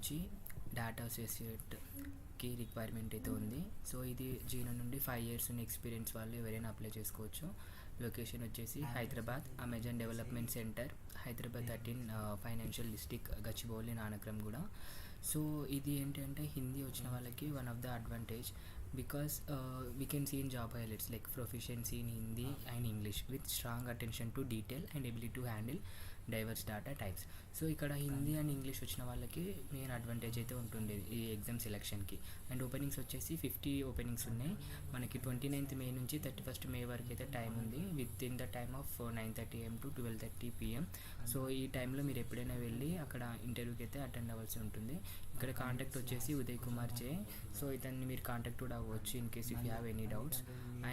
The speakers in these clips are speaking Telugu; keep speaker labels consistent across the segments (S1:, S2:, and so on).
S1: నుంచి డేటా అసోసియేట్కి రిక్వైర్మెంట్ అయితే ఉంది. సో ఇది జీరో నుండి 5 years ఉన్న ఎక్స్పీరియన్స్ వాళ్ళు ఎవరైనా అప్లై చేసుకోవచ్చు. లొకేషన్ వచ్చేసి Hyderabad, Amazon development centre, Hyderabad 13 financial district, Gachibowli, Nanakramguda. So ఇది ఏంటంటే హిందీ వచ్చిన వాళ్ళకి one of the advantage, because we can see in job highlights like proficiency in Hindi and English with strong attention to detail and ability to handle diverse data types. So ఇక్కడ హిందీ అండ్ ఇంగ్లీష్ వచ్చిన వాళ్ళకి మెయిన్ అడ్వాంటేజ్ అయితే ఉంటుంది ఈ ఎగ్జామ్ సెలెక్షన్కి. అండ్ ఓపెనింగ్స్ వచ్చేసి 50 ఓపెనింగ్స్ ఉన్నాయి మనకి. 29th May నుంచి 31st May వరకు అయితే టైం ఉంది, with in the time of 9:30 AM to 12:30 PM. So ఈ టైంలో మీరు ఎప్పుడైనా వెళ్ళి అక్కడ ఇంటర్వ్యూకి అయితే అటెండ్ అవ్వాల్సి ఉంటుంది. ఇక్కడ కాంటాక్ట్ వచ్చేసి ఉదయ్ కుమార్ చే. సో ఇతన్ని మీరు కాంటాక్ట్ కూడా అవ్వచ్చు in case if you have any doubts.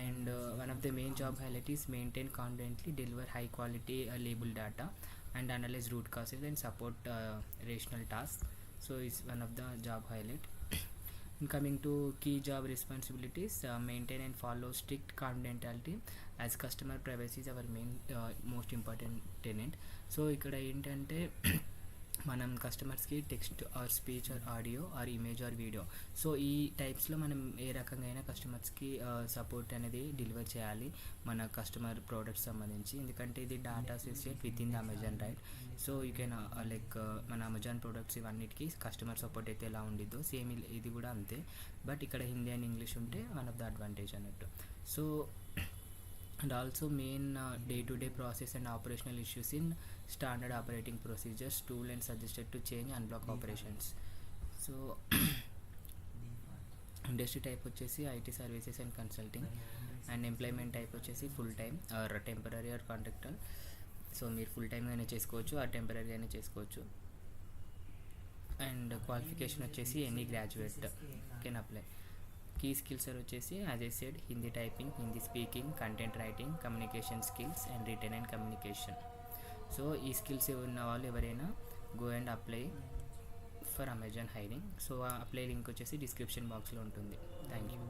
S1: And one of the main job highlight is maintain confidently, deliver high quality label data and analyze root causes and support rational tasks. So it's one of the job highlight. Coming to key job responsibilities, maintain and follow strict confidentiality as customer privacy is our main most important tenet. So ఇక్కడ ఏంటంటే మనం కస్టమర్స్కి text or speech or audio or image or video, so ఈ టైప్స్లో మనం ఏ రకంగా అయినా కస్టమర్స్కి సపోర్ట్ అనేది డెలివర్ చేయాలి మన కస్టమర్ ప్రోడక్ట్స్ సంబంధించి. ఎందుకంటే ఇది data associate with in the Amazon, right? So you can like మన అమెజాన్ ప్రోడక్ట్స్ ఇవన్నిటికీ కస్టమర్ సపోర్ట్ అయితే ఎలా ఉండిద్దో సేమ్ ఇది కూడా అంతే. బట్ ఇక్కడ హిందీ అండ్ ఇంగ్లీష్ ఉంటే వన్ ఆఫ్ ద అడ్వాంటేజ్ అన్నట్టు. So and also main day-to-day process and operational issues in standard operating procedures, tool and suggested to change unblock operations. So industry type వచ్చేసి IT services and consulting, and employment type వచ్చేసి full time or temporary or contractual. So మీరు ఫుల్ టైమ్ అయినా చేసుకోవచ్చు ఆర్ టెంపరీ అయినా చేసుకోవచ్చు. అండ్ క్వాలిఫికేషన్ వచ్చేసి any graduate can apply. Key skills వచ్చేసి as I said Hindi typing, Hindi speaking, content writing, communication skills and return and communication. So ఈ స్కిల్స్ ఉన్న వాళ్ళు ఎవరైనా go and apply for Amazon hiring. So ఆ అప్లై లింక్ వచ్చేసి డిస్క్రిప్షన్ బాక్స్లో ఉంటుంది. Thank you.